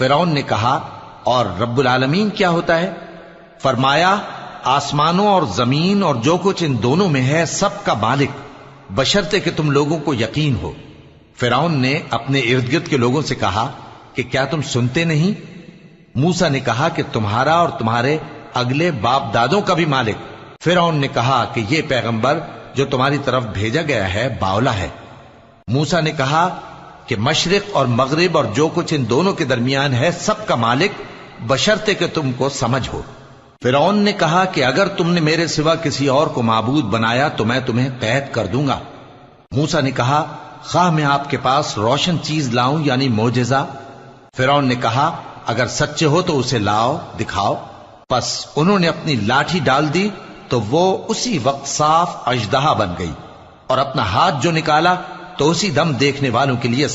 فرعون نے کہا اور رب العالمین کیا ہوتا ہے؟ فرمایا آسمانوں اور زمین اور جو کچھ ان دونوں میں ہے سب کا مالک، بشرطے کہ تم لوگوں کو یقین ہو۔ فرعون نے اپنے ارد گرد کے لوگوں سے کہا کہ کیا تم سنتے نہیں؟ موسیٰ نے کہا کہ تمہارا اور تمہارے اگلے باپ دادوں کا بھی مالک۔ فرعون نے کہا کہ یہ پیغمبر جو تمہاری طرف بھیجا گیا ہے باولا ہے۔ موسیٰ نے کہا کہ مشرق اور مغرب اور جو کچھ ان دونوں کے درمیان ہے سب کا مالک، بشرطے کہ تم کو سمجھ ہو۔ فرعون نے کہا کہ اگر تم نے میرے سوا کسی اور کو معبود بنایا تو میں تمہیں قید کر دوں گا۔ موسیٰ نے کہا خواہ میں آپ کے پاس روشن چیز لاؤں یعنی معجزہ؟ فرعون نے کہا اگر سچے ہو تو اسے لاؤ، دکھاؤ۔ پس انہوں نے اپنی لاٹھی ڈال دی تو وہ اسی وقت صاف اژدہا بن گئی، اور اپنا ہاتھ جو نکالا تو اسی دم دیکھنے والوں کے لیے